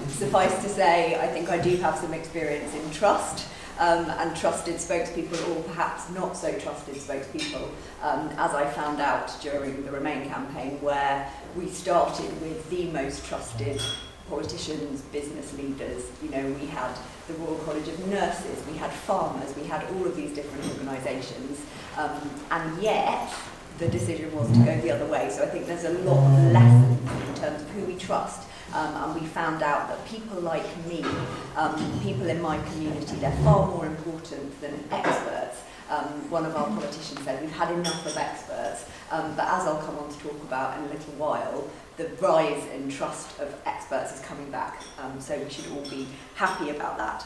Suffice to say, I think I do have some experience in trust and trusted spokespeople, or perhaps not so trusted spokespeople, as I found out during the Remain campaign, where we started with the most trusted politicians, business leaders. You know, we had the Royal College of Nurses, we had farmers, we had all of these different organisations, and yet the decision was to go the other way. So I think there's a lot of lessons in terms of who we trust. And we found out that people like me, people in my community, they're far more important than experts. One of our politicians said we've had enough of experts, but as I'll come on to talk about in a little while, the rise in trust of experts is coming back, so we should all be happy about that.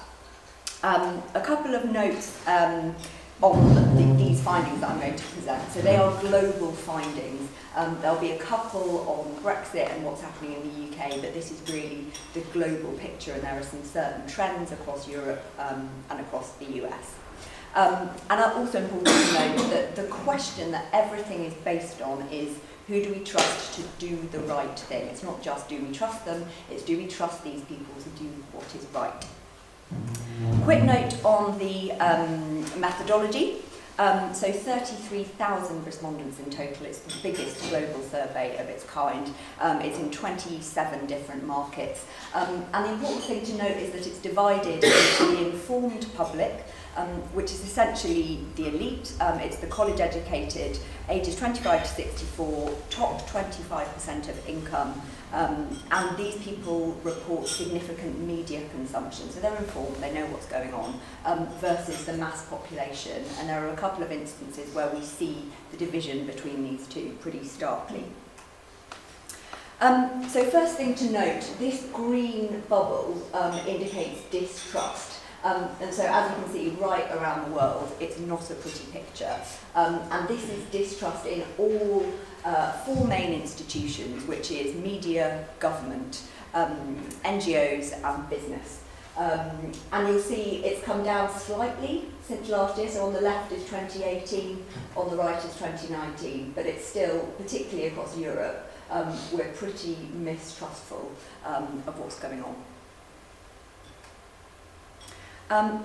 A couple of notes on these findings that I'm going to present. So they are global findings. There'll be a couple on Brexit and what's happening in the UK, but this is really the global picture, and there are some certain trends across Europe and across the US. And also important to note that the question that everything is based on is, who do we trust to do the right thing? It's not just do we trust them, it's do we trust these people to do what is right. Quick note on the methodology. So 33,000 respondents in total. It's the biggest global survey of its kind. It's in 27 different markets. And the important thing to note is that it's divided into the informed public, which is essentially the elite. It's the college educated, ages 25 to 64, top 25% of income. And these people report significant media consumption. So they're informed, they know what's going on, versus the mass population. And there are a couple of instances where we see the division between these two pretty starkly. So first thing to note, this green bubble indicates distrust. And so as you can see, right around the world, it's not a pretty picture. And this is distrust in all four main institutions, which is media, government, NGOs and business. And you'll see it's come down slightly since last year. So on the left is 2018, on the right is 2019, but it's still, particularly across Europe, we're pretty mistrustful of what's going on.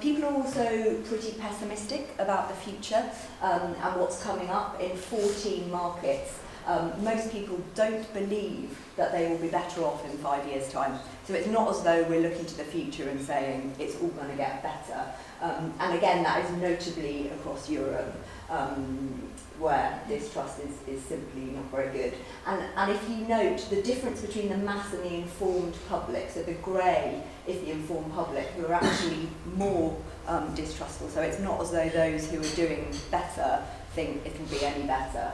People are also pretty pessimistic about the future and what's coming up in 14 markets. Most people don't believe that they will be better off in 5 years' time. So it's not as though we're looking to the future and saying it's all going to get better. And again, that is notably across Europe, where distrust is simply not very good. And if you note the difference between the mass and the informed public, so the grey is the informed public, who are actually more distrustful. So it's not as though those who are doing better think it'll be any better.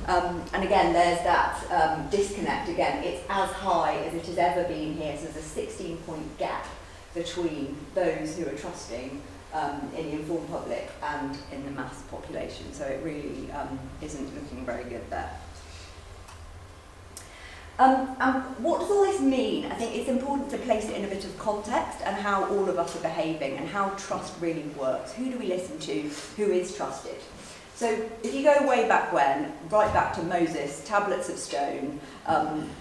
And again, there's that disconnect. Again, it's as high as it has ever been here. So there's a 16-point gap between those who are trusting in the informed public and in the mass population. So it really isn't looking very good there. And what does all this mean? I think it's important to place it in a bit of context and how all of us are behaving and how trust really works. Who do we listen to? Who is trusted? So if you go way back when, right back to Moses, tablets of stone,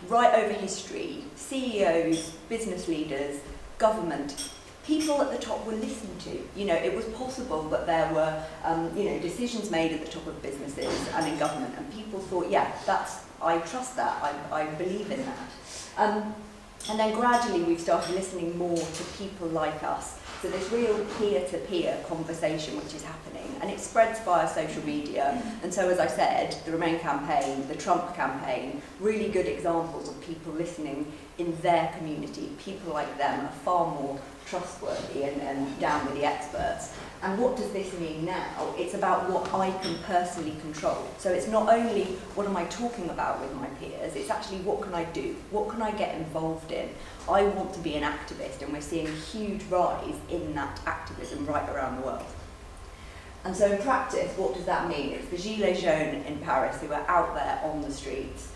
right over history, CEOs, business leaders, government, people at the top were listened to. You know, it was possible that there were, decisions made at the top of businesses and in government, and people thought, yeah, I trust that, I believe in that. And then gradually we've started listening more to people like us. So this real peer-to-peer conversation which is happening, and it spreads via social media. And so, as I said, the Remain campaign, the Trump campaign, really good examples of people listening in their community. People like them are far more trustworthy and down with the experts. And what does this mean now? It's about what I can personally control. So it's not only what am I talking about with my peers, it's actually what can I do? What can I get involved in? I want to be an activist, and we're seeing a huge rise in that activism right around the world. And so in practice, what does that mean? It's the Gilets jaunes in Paris who are out there on the streets.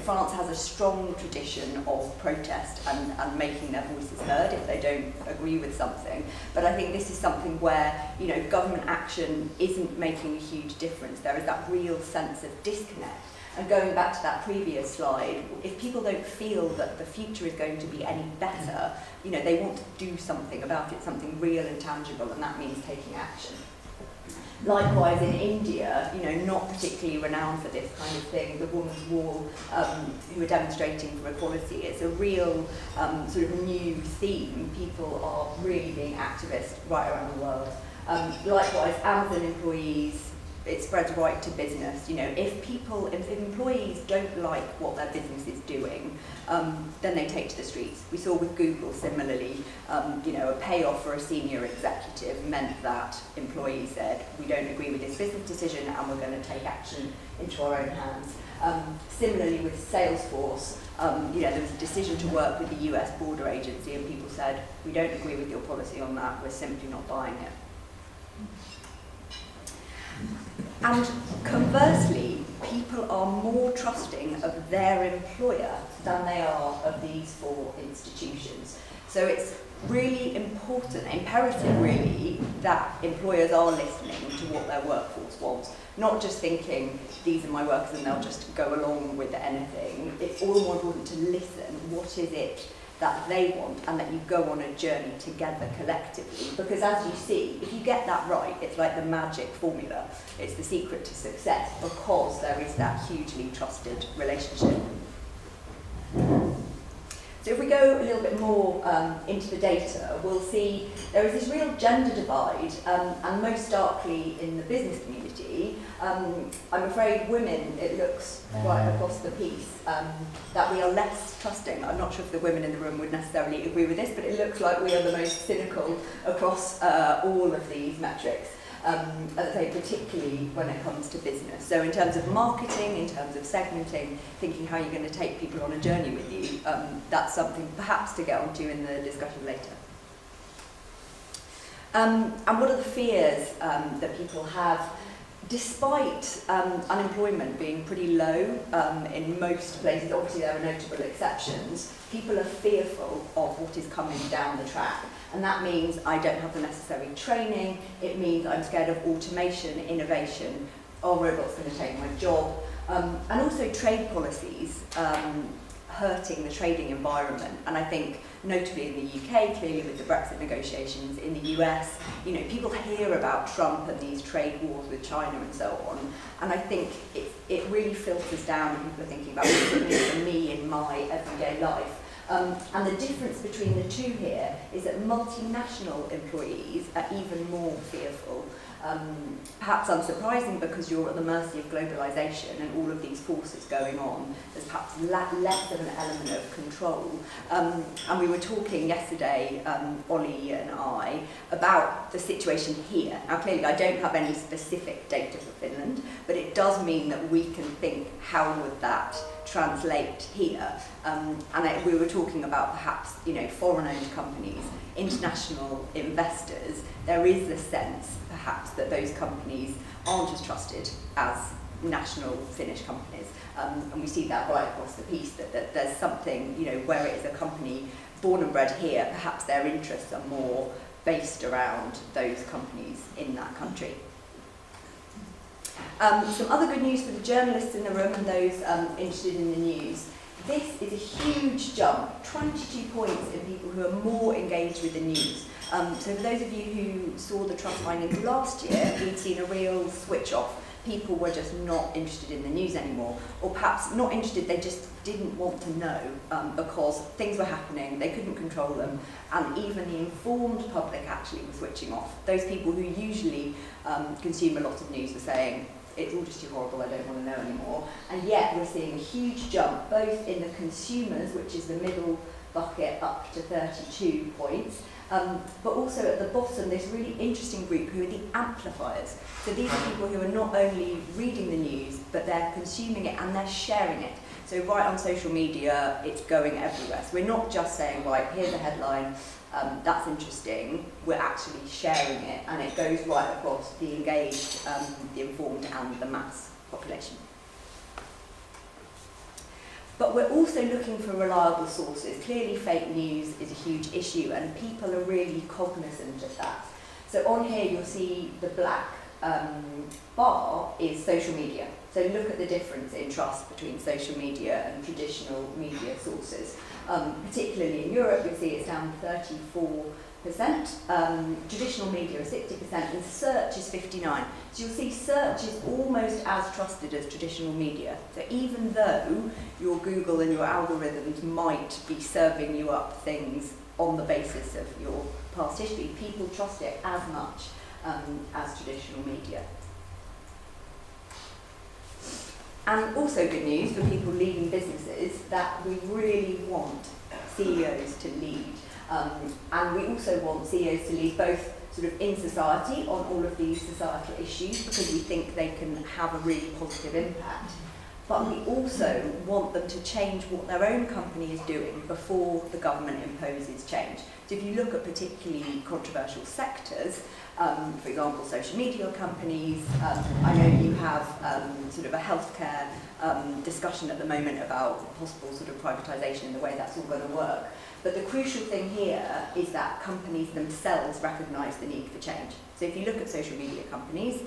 France has a strong tradition of protest and making their voices heard if they don't agree with something. But I think this is something where, government action isn't making a huge difference. There is that real sense of disconnect. And going back to that previous slide, if people don't feel that the future is going to be any better, they want to do something about it, something real and tangible, and that means taking action. Likewise, in India, not particularly renowned for this kind of thing, the Women's Wall, who are demonstrating for equality, it's a real sort of new theme. People are really being activists right around the world. Likewise, Amazon employees, it spreads right to business. If employees don't like what their business is doing, then they take to the streets. We saw with Google similarly, a payoff for a senior executive meant that employees said, we don't agree with this business decision and we're going to take action into our own hands. Similarly with Salesforce, there was a decision to work with the US border agency and people said, we don't agree with your policy on that, we're simply not buying it. And conversely, people are more trusting of their employer than they are of these four institutions. So it's really important, imperative really, that employers are listening to what their workforce wants, not just thinking, these are my workers and they'll just go along with anything. It's all the more important to listen, what is it that they want, and that you go on a journey together collectively. Because as you see, if you get that right, it's like the magic formula. It's the secret to success, because there is that hugely trusted relationship. So if we go a little bit more into the data, we'll see there is this real gender divide, and most starkly in the business community. I'm afraid women, it looks right across the piece, that we are less trusting. I'm not sure if the women in the room would necessarily agree with this, but it looks like we are the most cynical across all of these metrics. As I say, particularly when it comes to business. So in terms of marketing, in terms of segmenting, thinking how you're going to take people on a journey with you, that's something perhaps to get onto in the discussion later. And what are the fears that people have? Despite unemployment being pretty low in most places, obviously there are notable exceptions, people are fearful of what is coming down the track. And that means I don't have the necessary training, it means I'm scared of automation, innovation, are robots going to take my job? And also trade policies hurting the trading environment. And I think notably in the UK, clearly with the Brexit negotiations, in the US, people hear about Trump and these trade wars with China and so on. And I think it really filters down when people are thinking about what it means for me in my everyday life. And the difference between the two here is that multinational employees are even more fearful. Perhaps unsurprising because you're at the mercy of globalisation and all of these forces going on. There's perhaps less of an element of control. And we were talking yesterday, Ollie and I, about the situation here. Now clearly I don't have any specific data for Finland, but it does mean that we can think how would that translate here. And we were talking about perhaps, foreign-owned companies, international investors. There is a sense, perhaps, that those companies aren't as trusted as national Finnish companies. And we see that right across the piece, that there's something, where it is a company born and bred here, perhaps their interests are more based around those companies in that country. Some other good news for the journalists in the room and those interested in the news. This is a huge jump, 22 points in people who are more engaged with the news. So for those of you who saw the trust findings last year, we'd seen a real switch off. People were just not interested in the news anymore, or perhaps not interested, they just didn't want to know because things were happening, they couldn't control them, and even the informed public actually were switching off. Those people who usually consume a lot of news were saying, it's all just too horrible, I don't want to know anymore. And yet we're seeing a huge jump, both in the consumers, which is the middle bucket, up to 32 points, but also at the bottom, this really interesting group who are the amplifiers. So these are people who are not only reading the news, but they're consuming it and they're sharing it. So right on social media, it's going everywhere. So we're not just saying, right, here's a headline, that's interesting, we're actually sharing it, and it goes right across the engaged, the informed, and the mass population. But we're also looking for reliable sources. Clearly fake news is a huge issue, and people are really cognizant of that. So on here you'll see the black bar is social media. So look at the difference in trust between social media and traditional media sources. Particularly in Europe, we see it's down 34%. Traditional media is 60% and search is 59%. So you'll see search is almost as trusted as traditional media. So even though your Google and your algorithms might be serving you up things on the basis of your past history, people trust it as much as traditional media. And also good news for people leading businesses that we really want CEOs to lead. And we also want CEOs to lead both sort of in society on all of these societal issues because we think they can have a really positive impact. But we also want them to change what their own company is doing before the government imposes change. So if you look at particularly controversial sectors, for example, social media companies, I know you have sort of a healthcare discussion at the moment about possible sort of privatisation and the way that's all going to work. But the crucial thing here is that companies themselves recognise the need for change. So if you look at social media companies,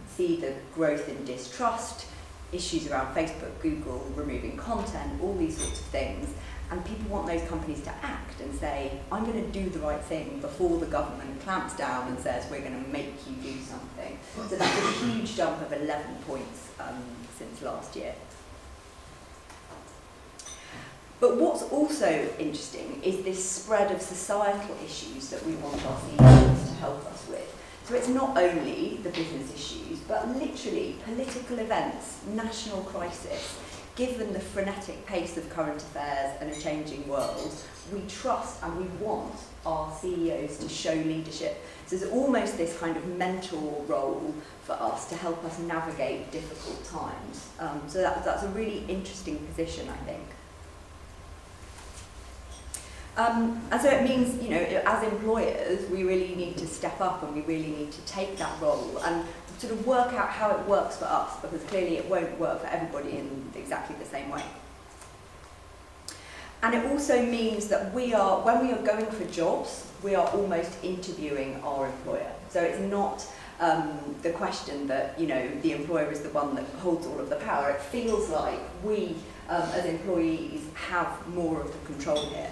see the growth in distrust, issues around Facebook, Google, removing content, all these sorts of things, and people want those companies to act and say, I'm going to do the right thing before the government clamps down and says, we're going to make you do something. So that's a huge jump of 11 points since last year. But what's also interesting is this spread of societal issues that we want our CEOs to help us with. So it's not only the business issues, but literally political events, national crisis. Given the frenetic pace of current affairs and a changing world, we trust and we want our CEOs to show leadership. So there's almost this kind of mentor role for us to help us navigate difficult times. So that's a really interesting position, I think. And so it means, you know, as employers, we really need to step up and we really need to take that role and sort of work out how it works for us, because clearly it won't work for everybody in exactly the same way. And it also means that when we are going for jobs, we are almost interviewing our employer. So it's not the question that, you know, the employer is the one that holds all of the power. It feels like we, as employees, have more of the control here.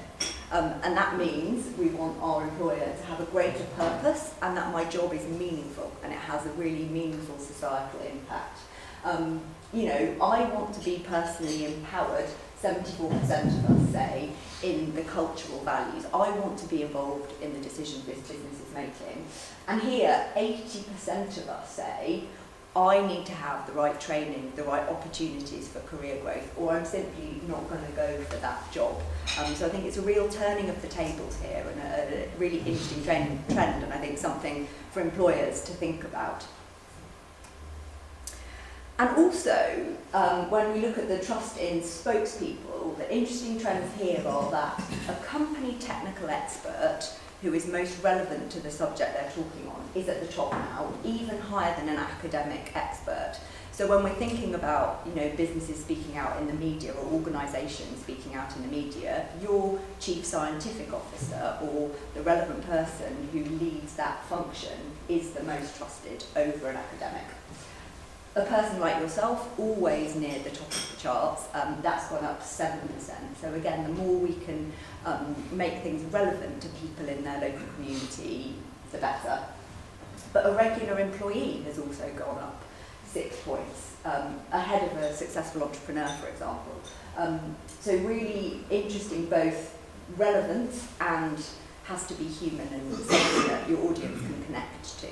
And that means we want our employer to have a greater purpose and that my job is meaningful and it has a really meaningful societal impact. You know, I want to be personally empowered, 74% of us say, in the cultural values. I want to be involved in the decisions this business is making. And here, 80% of us say, I need to have the right training, the right opportunities for career growth, or I'm simply not going to go for that job. So I think it's a real turning of the tables here and a really interesting trend, and I think something for employers to think about. And also, when we look at the trust in spokespeople, the interesting trends here are that a company technical expert who is most relevant to the subject they're talking on is at the top now, even higher than an academic expert. So when we're thinking about, you know, businesses speaking out in the media or organisations speaking out in the media, your chief scientific officer or the relevant person who leads that function is the most trusted over an academic. A person like yourself, always near the top of the charts, that's gone up 7%. So again, the more we can make things relevant to people in their local community, the better. But a regular employee has also gone up 6 points, ahead of a successful entrepreneur, for example. So really interesting, both relevant and has to be human and something that your audience can connect to.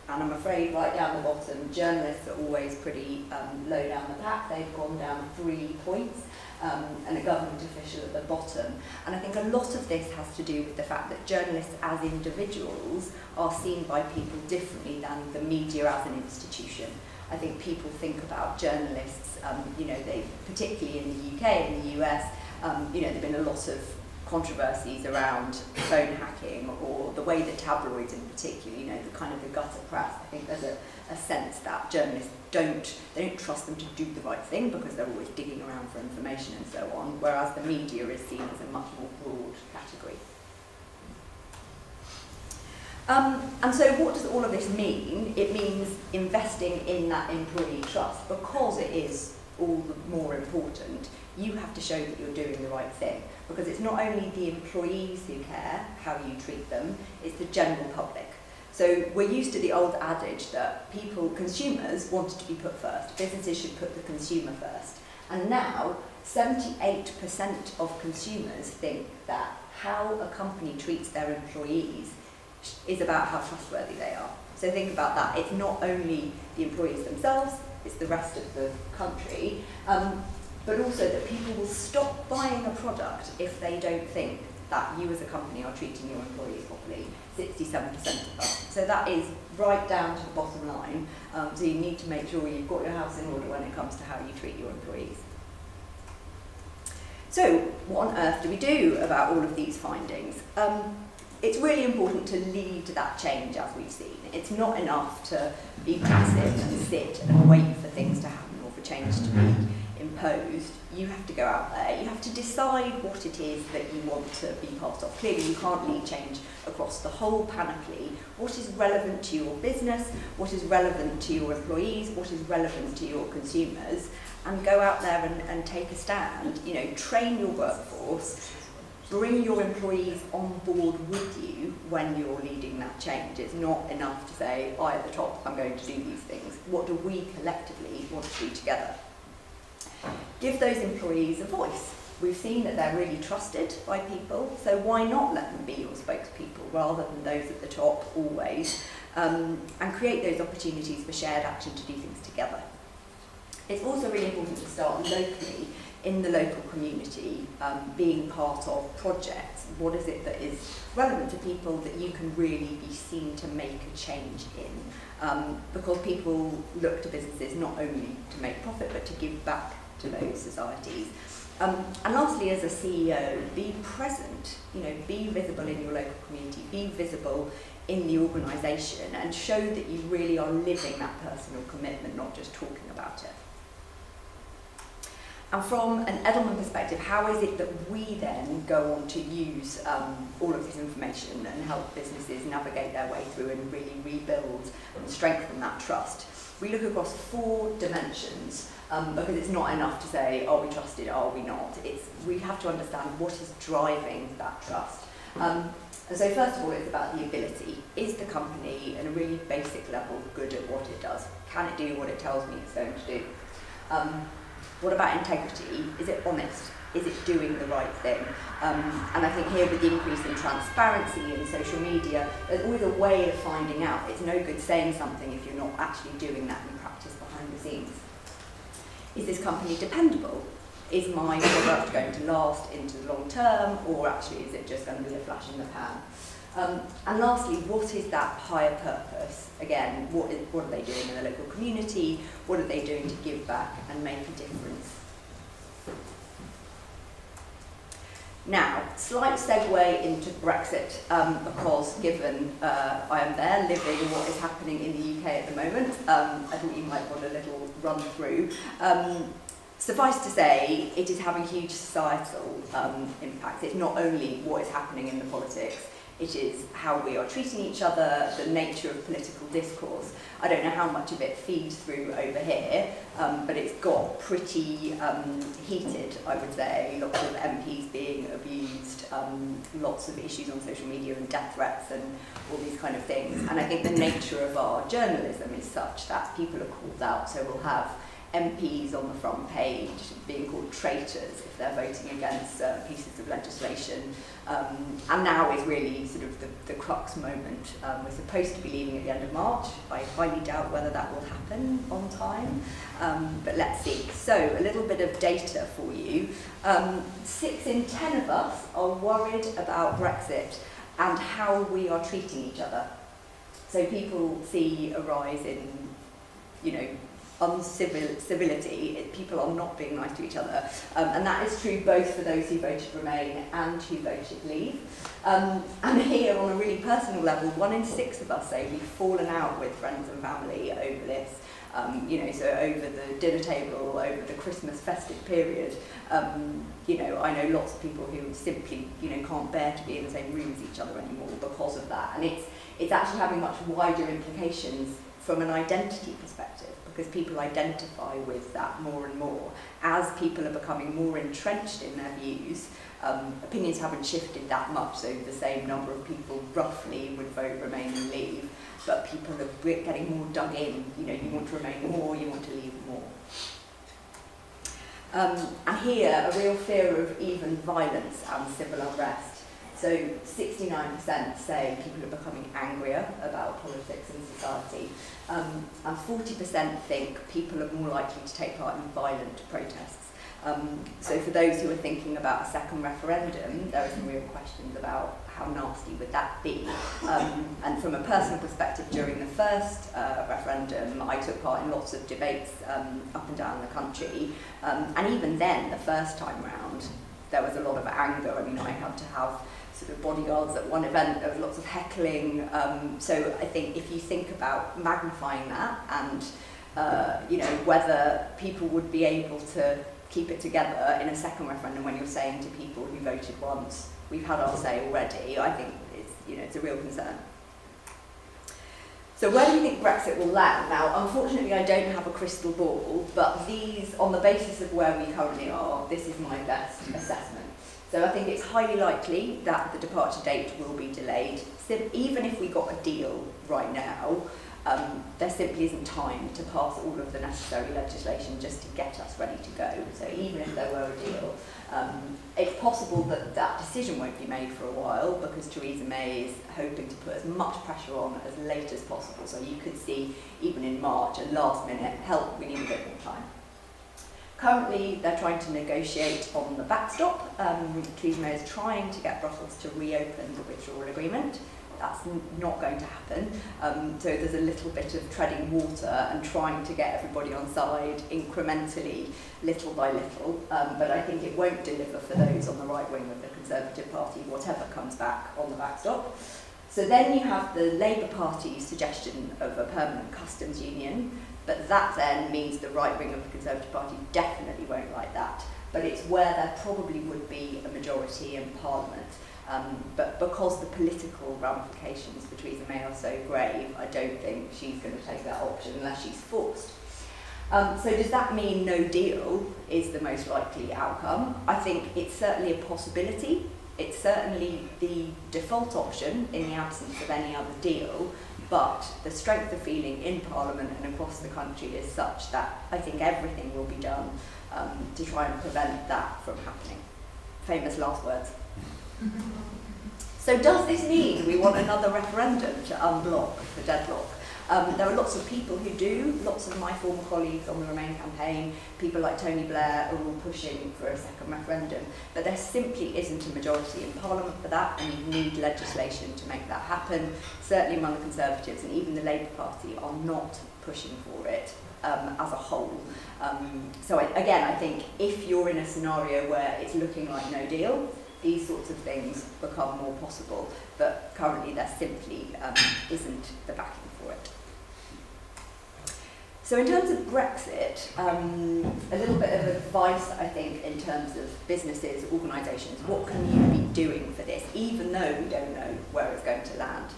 And I'm afraid right down the bottom, journalists are always pretty low down the pack. They've gone down 3 points, and a government official at the bottom. And I think a lot of this has to do with the fact that journalists as individuals are seen by people differently than the media as an institution. I think people think about journalists, you know, they, particularly in the UK and the US, you know, there have been a lot of controversies around phone hacking or the way that tabloids in particular, you know, the kind of the gutter press. I think there's a sense that journalists don't trust them to do the right thing because they're always digging around for information and so on, whereas the media is seen as a much more broad category. And so what does all of this mean? It means investing in that employee trust. Because it is all the more important, you have to show that you're doing the right thing. Because it's not only the employees who care how you treat them, it's the general public. So we're used to the old adage that consumers wanted to be put first. Businesses should put the consumer first. And now, 78% of consumers think that how a company treats their employees is about how trustworthy they are. So think about that. It's not only the employees themselves, it's the rest of the country, but also that people will stop buying a product if they don't think that you as a company are treating your employees properly. 67% of us. So that is right down to the bottom line. So you need to make sure you've got your house in order when it comes to how you treat your employees. So what on earth do we do about all of these findings? It's really important to lead that change, as we've seen. It's not enough to be passive and sit and wait for things to happen or for change to be imposed. You have to go out there. You have to decide what it is that you want to be part of. Clearly, you can't lead change across the whole panoply. What is relevant to your business? What is relevant to your employees? What is relevant to your consumers? And go out there and take a stand. You know, train your workforce. Bring your employees on board with you when you're leading that change. It's not enough to say, I at the top, I'm going to do these things. What do we collectively want to do together? Give those employees a voice. We've seen that they're really trusted by people, so why not let them be your spokespeople rather than those at the top always, and create those opportunities for shared action to do things together. It's also really important to start locally, in the local community, being part of projects. What is it that is relevant to people that you can really be seen to make a change in? Because people look to businesses not only to make profit, but to give back to those societies. And lastly, as a CEO, be present, be visible in your local community, be visible in the organisation, and show that you really are living that personal commitment, not just talking about it. And from an Edelman perspective, how is it that we then go on to use all of this information and help businesses navigate their way through and really rebuild and strengthen that trust? We look across 4 dimensions, because it's not enough to say, are we trusted, are we not? We have to understand what is driving that trust. And so first of all, it's about the ability. Is the company, at a really basic level, good at what it does? Can it do what it tells me it's going to do? What about integrity? Is it honest? Is it doing the right thing? And I think here with the increase in transparency in social media, there's always a way of finding out. It's no good saying something if you're not actually doing that in practice behind the scenes. Is this company dependable? Is my product going to last into the long term, or actually is it just going to be a flash in the pan? And lastly, what is that higher purpose? Again, what are they doing in the local community? What are they doing to give back and make a difference? Now, slight segue into Brexit, because given I am there living what is happening in the UK at the moment, I thought you might want a little run through. Suffice to say, it is having huge societal impacts. It's not only what is happening in the politics, it is how we are treating each other, the nature of political discourse. I don't know how much of it feeds through over here, but it's got pretty heated, I would say. Lots of MPs being abused, lots of issues on social media and death threats and all these kind of things. And I think the nature of our journalism is such that people are called out, so we'll have MPs on the front page being called traitors if they're voting against pieces of legislation. And now is really sort of the crux moment. We're supposed to be leaving at the end of March. I highly doubt whether that will happen on time, but let's see. So a little bit of data for you. 6 in 10 of us are worried about Brexit and how we are treating each other. So people see a rise in, uncivility. People are not being nice to each other, and that is true both for those who voted Remain and who voted Leave. And here, on a really personal level, 1 in 6 of us say we've fallen out with friends and family over this. So over the dinner table, over the Christmas festive period, I know lots of people who simply, can't bear to be in the same room as each other anymore because of that. And it's actually having much wider implications from an identity perspective, because people identify with that more and more. As people are becoming more entrenched in their views, opinions haven't shifted that much, so the same number of people roughly would vote Remain and Leave, but people are getting more dug in. You know, you want to Remain more, you want to Leave more. And here, a real fear of even violence and civil unrest. So 69% say people are becoming angrier about politics and society, and 40% think people are more likely to take part in violent protests. So for those who are thinking about a second referendum, there are some real questions about how nasty would that be. And from a personal perspective, during the first referendum, I took part in lots of debates up and down the country. And even then, the first time round, there was a lot of anger. I mean, I had to have sort of bodyguards at one event, there was lots of heckling. So I think if you think about magnifying that and you know, whether people would be able to keep it together in a second referendum when you're saying to people who voted once, we've had our say already, I think it's, you know, it's a real concern. So where do you think Brexit will land? Now, unfortunately, I don't have a crystal ball, but these, on the basis of where we currently are, this is my best assessment. So I think it's highly likely that the departure date will be delayed. So even if we got a deal right now, there simply isn't time to pass all of the necessary legislation just to get us ready to go. So even if there were a deal, it's possible that that decision won't be made for a while, because Theresa May is hoping to put as much pressure on as late as possible. So you could see, even in March, a last minute, help, we need a bit more time. Currently, they're trying to negotiate on the backstop. Theresa May is trying to get Brussels to reopen the withdrawal agreement. That's not going to happen. So there's a little bit of treading water and trying to get everybody on side incrementally, little by little. But I think it won't deliver for those on the right wing of the Conservative Party, whatever comes back on the backstop. So then you have the Labour Party's suggestion of a permanent customs union, but that then means the right wing of the Conservative Party definitely won't like that. But it's where there probably would be a majority in Parliament. But because the political ramifications for Theresa May are so grave, I don't think she's going to take that option unless she's forced. So does that mean no deal is the most likely outcome? I think it's certainly a possibility. It's certainly the default option in the absence of any other deal, but the strength of feeling in Parliament and across the country is such that I think everything will be done to try and prevent that from happening. Famous last words. So does this mean we want another referendum to unblock the deadlock? There are lots of people who do, lots of my former colleagues on the Remain campaign, people like Tony Blair are all pushing for a second referendum, but there simply isn't a majority in Parliament for that, and you need legislation to make that happen. Certainly among the Conservatives and even the Labour Party are not pushing for it as a whole. So I think if you're in a scenario where it's looking like no deal, these sorts of things become more possible, but currently there simply isn't the backing for it. So in terms of Brexit, a little bit of advice, I think, in terms of businesses, organisations, what can you be doing for this, even though we don't know where it's going to land?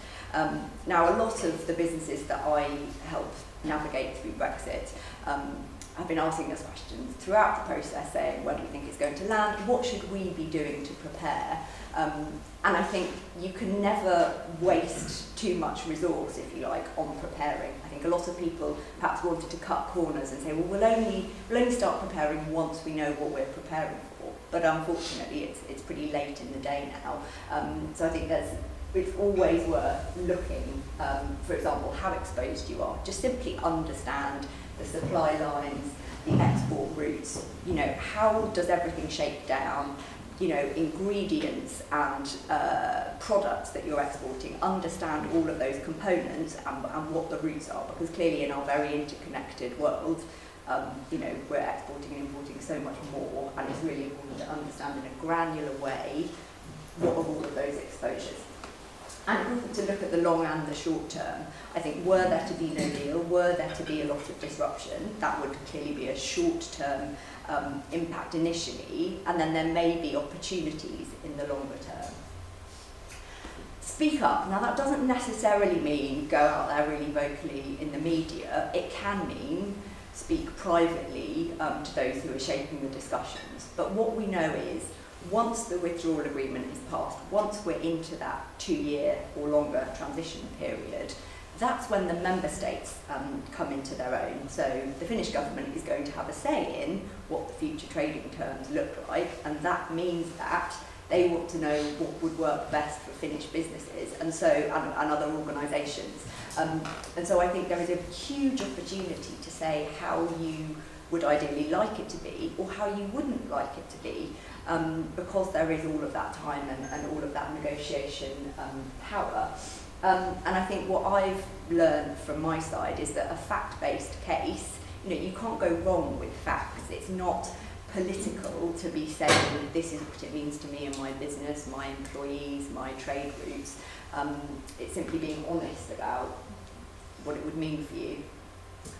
Now, a lot of the businesses that I help navigate through Brexit have been asking us questions throughout the process, saying, where do we think it's going to land? What should we be doing to prepare? And I think you can never waste too much resource, if you like, on preparing. I think a lot of people perhaps wanted to cut corners and say, well, we'll only start preparing once we know what we're preparing for. But unfortunately, it's pretty late in the day now. So I think it's always worth looking, for example, how exposed you are. Just simply understand the supply lines, the export routes, how does everything shake down, ingredients and products that you're exporting, understand all of those components and what the routes are, because clearly in our very interconnected world, we're exporting and importing so much more, and it's really important to understand in a granular way what are all of those exposures. And important to look at the long and the short term. I think were there to be no deal, were there to be a lot of disruption, that would clearly be a short-term impact initially, and then there may be opportunities in the longer term. speak up. Now that doesn't necessarily mean go out there really vocally in the media. It can mean speak privately to those who are shaping the discussions. But what we know is once the withdrawal agreement is passed, once we're into that 2-year or longer transition period, that's when the member states come into their own. So the Finnish government is going to have a say in what the future trading terms look like, and that means that they want to know what would work best for Finnish businesses and other organisations. And so I think there is a huge opportunity to say how you would ideally like it to be or how you wouldn't like it to be, because there is all of that time and all of that negotiation power. And I think what I've learned from my side is that a fact-based case, you can't go wrong with facts. It's not political to be saying this is what it means to me and my business, my employees, my trade routes. It's simply being honest about what it would mean for you.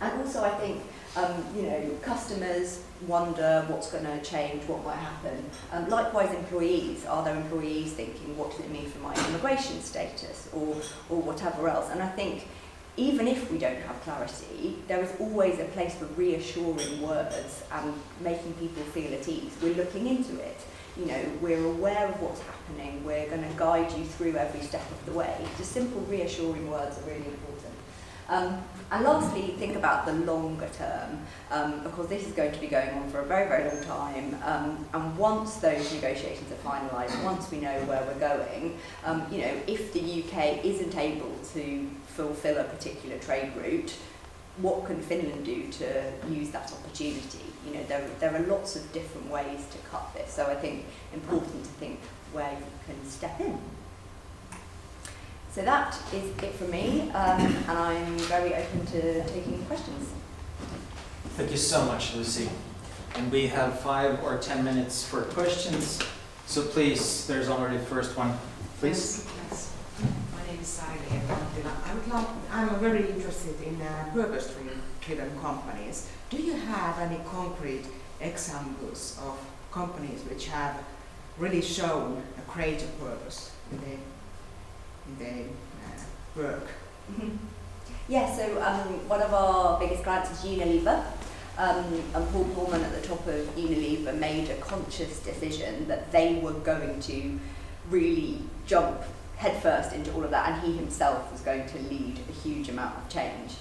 And also I think, customers wonder what's going to change, what might happen. Likewise, employees, are there employees thinking, what does it mean for my immigration status or whatever else? And I think even if we don't have clarity, there is always a place for reassuring words and making people feel at ease. We're looking into it. We're aware of what's happening. We're going to guide you through every step of the way. Just simple reassuring words are really important. And lastly, think about the longer term, because this is going to be going on for a very, very long time. And once those negotiations are finalised, once we know where we're going, if the UK isn't able to fulfil a particular trade route, what can Finland do to use that opportunity? There are lots of different ways to cut this. So I think important to think where you can step in. So that is it from me, and I'm very open to taking questions. Thank you so much, Lucy. And we have 5 or 10 minutes for questions. So please, there's already the first one. Please. Yes. My name is Sarianna. I'm very interested in purpose-driven companies. Do you have any concrete examples of companies which have really shown a greater purpose in their work? Mm-hmm. Yeah, so one of our biggest clients is Unilever, and Paul Pullman at the top of Unilever made a conscious decision that they were going to really jump headfirst into all of that, and he himself was going to lead a huge amount of change.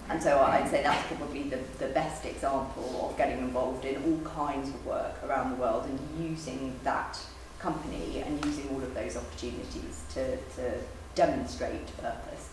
And so I'd say that's probably the best example of getting involved in all kinds of work around the world and using that company and using all of those opportunities to demonstrate purpose.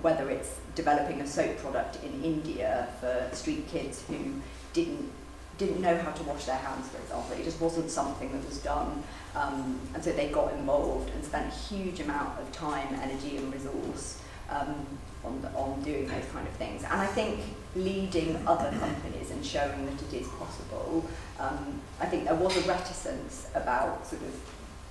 Whether it's developing a soap product in India for street kids who didn't know how to wash their hands, for example. It just wasn't something that was done. And so they got involved and spent a huge amount of time, energy and resource on doing those kind of things. And I think leading other companies and showing that it is possible, I think there was a reticence about sort of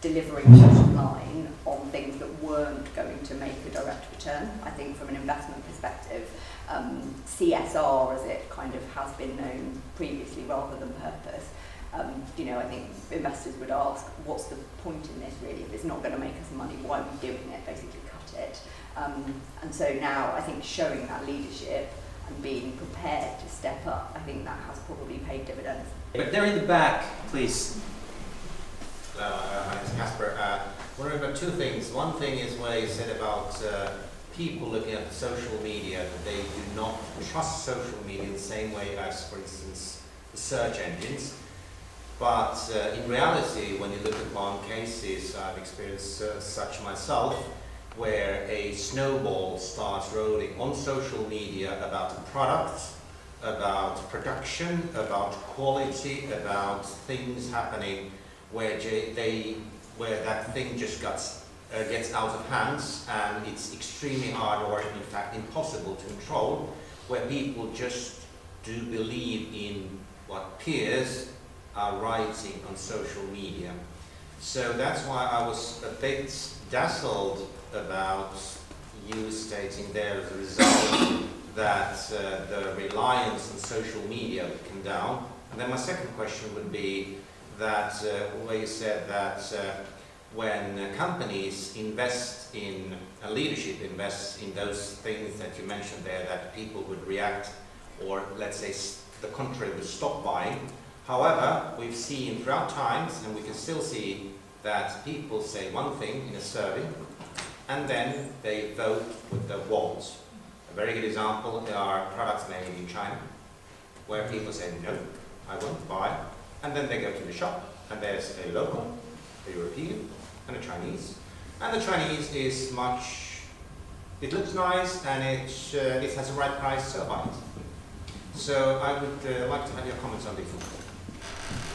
delivering the bottom line on things that weren't going to make a direct return. I think from an investment perspective, CSR, as it kind of has been known previously rather than purpose, I think investors would ask, what's the point in this really? If it's not going to make us money, why are we doing it? Basically cut it. And so now I think showing that leadership and being prepared to step up, I think that has probably paid dividends. But they're in the back, please. My name is Casper. Wondering about 2 things. One thing is where you said about people looking at the social media, that they do not trust social media in the same way as, for instance, the search engines. But in reality, when you look at one cases, I've experienced such myself, where a snowball starts rolling on social media about a product, about production, about quality, about things happening where that thing just gets out of hands, and it's extremely hard, or in fact impossible to control, where people just do believe in what peers are writing on social media. So that's why I was a bit dazzled about you stating there as a result that the reliance on social media would come down. And then my second question would be that where you said that when companies invest in, leadership invests in those things that you mentioned there, that people would react, or let's say the contrary would stop buying. However, we've seen throughout times, and we can still see, that people say one thing in a survey, and then they vote with their wallets. A very good example are products made in China, where people say, no, I won't buy, and then they go to the shop, and there's a local, a European, and a Chinese. And the Chinese is much, it looks nice, and it has the right price, so I buy it. So I would like to have your comments on this.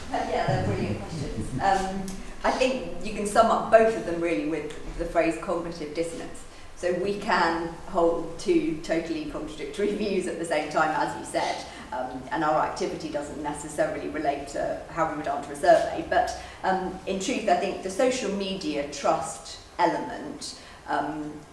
Yeah, they're brilliant questions. I think you can sum up both of them really with the phrase cognitive dissonance. So we can hold two totally contradictory views at the same time, as you said, and our activity doesn't necessarily relate to how we would answer a survey. But in truth, I think the social media trust element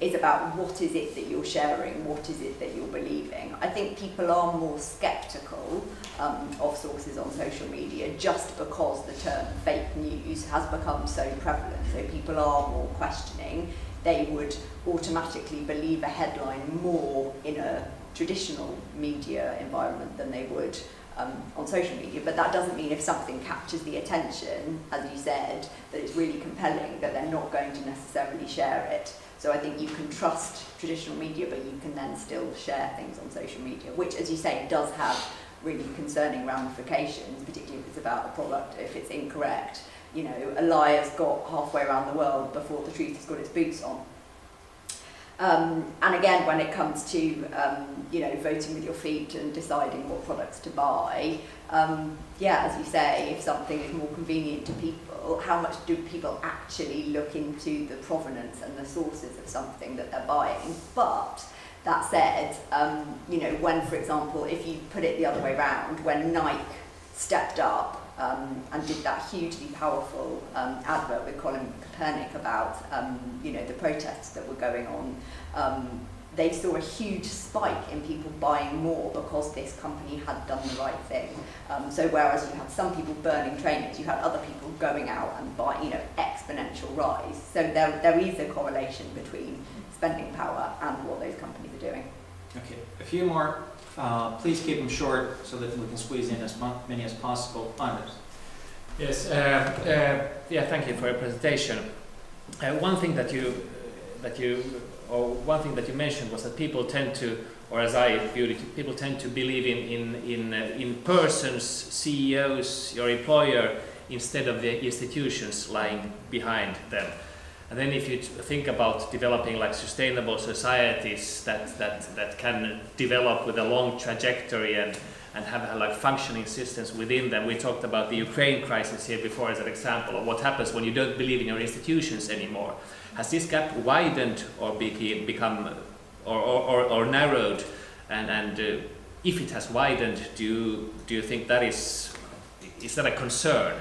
is about what is it that you're sharing, what is it that you're believing. I think people are more sceptical of sources on social media just because the term fake news has become so prevalent. So people are more questioning. They would automatically believe a headline more in a traditional media environment than they would on social media. But that doesn't mean if something captures the attention, as you said, that it's really compelling, that they're not going to necessarily share it. So I think you can trust traditional media, but you can then still share things on social media, which, as you say, does have really concerning ramifications, particularly if it's about a product, if it's incorrect. You know, a liar's got halfway around the world before the truth has got its boots on. And again, when it comes to, you know, voting with your feet and deciding what products to buy, yeah, as you say, if something is more convenient to people, how much do people actually look into the provenance and the sources of something that they're buying? But that said, you know, when, for example, if you put it the other way around, when Nike stepped up and did that hugely powerful advert with Colin Kaepernick about, you know, the protests that were going on, they saw a huge spike in people buying more because this company had done the right thing. So whereas you had some people burning trainers, you had other people going out and buying, you know, exponential rise. So there is a correlation between spending power and what those companies are doing. Okay, a few more. Please keep them short so that we can squeeze in as many as possible. Anders. Yes, yeah, thank you for your presentation. One thing that you mentioned was that people tend to, or as I viewed it, people tend to believe in persons, CEOs, your employer, instead of the institutions lying behind them. And then if you think about developing like sustainable societies that can develop with a long trajectory and have like functioning systems within them. We talked about the Ukraine crisis here before as an example of what happens when you don't believe in your institutions anymore. Has this gap widened or become or narrowed? And if it has widened, do you think that is that a concern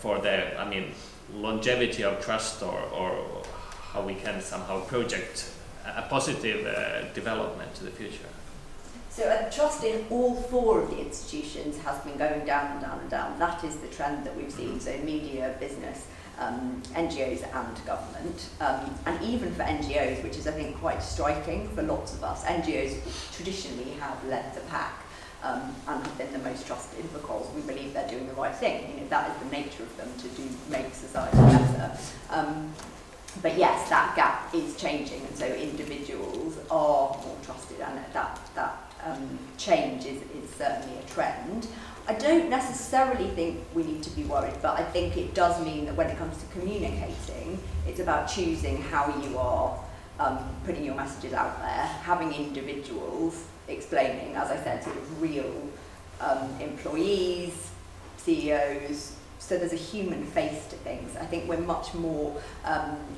for the, I mean, longevity of trust, or how we can somehow project a positive development to the future? So trust in all four of the institutions has been going down and down and down. That is the trend that we've seen. So media, business, NGOs and government. And even for NGOs, which is I think quite striking for lots of us, NGOs traditionally have led the pack. And have been the most trusted because we believe they're doing the right thing. You know, that is the nature of them, to make society better. But yes, that gap is changing, and so individuals are more trusted, and that change is certainly a trend. I don't necessarily think we need to be worried, but I think it does mean that when it comes to communicating, it's about choosing how you are putting your messages out there, having individuals explaining, as I said, sort of real employees, CEOs, so there's a human face to things. I think we're much more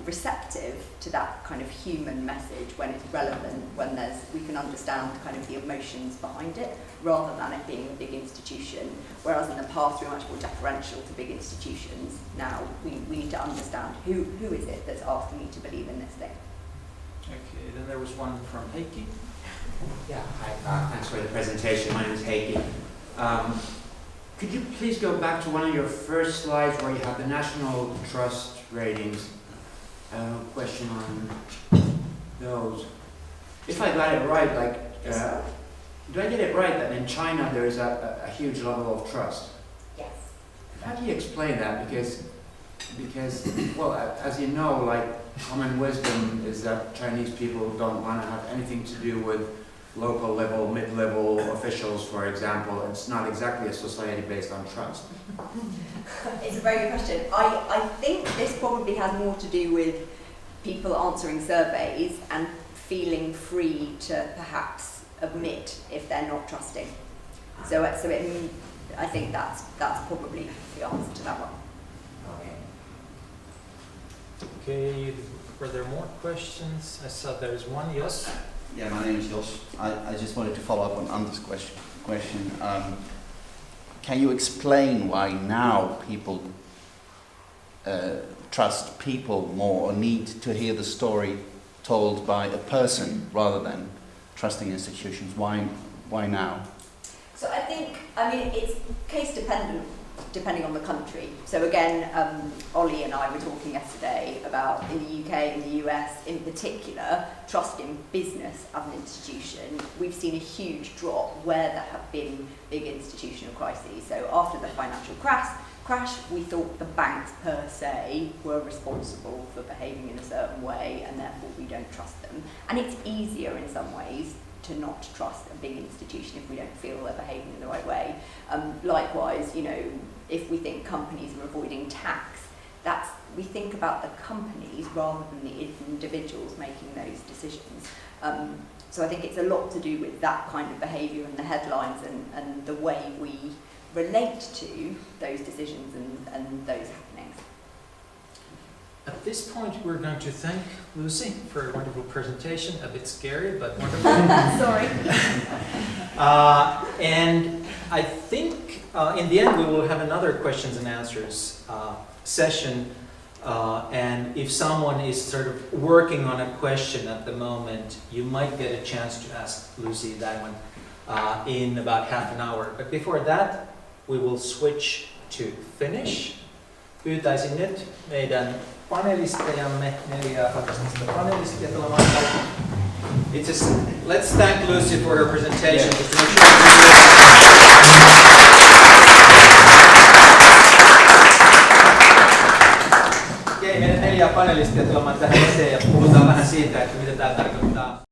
receptive to that kind of human message when it's relevant, when we can understand kind of the emotions behind it, rather than it being a big institution. Whereas in the past we were much more deferential to big institutions. Now we need to understand who is it that's asking me to believe in this thing. Okay, then there was one from Heikki. Yeah, hi, thanks for the presentation. My name is Heikki. Could you please go back to one of your first slides where you have the national trust ratings? I have a question on those. If I got it right, do I get it right that in China there is a huge level of trust? Yes. How do you explain that? Because well, as you know, like common wisdom is that Chinese people don't want to have anything to do with local level, mid-level officials, for example. It's not exactly a society based on trust. It's a very good question. I think this probably has more to do with people answering surveys and feeling free to perhaps admit if they're not trusting. I think that's probably the answer to that one. Okay, were there more questions? I saw there is one, yes? Yeah, my name is Jos. I just wanted to follow up on Anders' question. Can you explain why now people trust people more or need to hear the story told by a person rather than trusting institutions? Why now? So I mean, it's case dependent, depending on the country. So again, Ollie and I were talking yesterday about in the UK and the US in particular, trust in business as an institution. We've seen a huge drop where there have been big institutional crises. So after the financial crash, we thought the banks per se were responsible for behaving in a certain way, and therefore we don't trust them. And it's easier in some ways to not trust a big institution if we don't feel they're behaving in the right way. Likewise, if we think companies are avoiding tax, we think about the companies rather than the individuals making those decisions. So I think it's a lot to do with that kind of behaviour and the headlines and the way we relate to those decisions and those happenings. At this point, we're going to thank Lucy for a wonderful presentation. A bit scary, but wonderful. Sorry. And I think in the end we will have another questions and answers session. And if someone is sort of working on a question at the moment, you might get a chance to ask Lucy that one in about half an hour. But before that, we will switch to Finnish. Pyytäisin nyt meidän panelistejamme, 4 fantastista panelistia tulemaan. Let's thank Lucy for her presentation. Okei, meidän 4 panelistia tulemaan tähän eteen ja puhutaan vähän siitä, että mitä tämä tarkoittaa.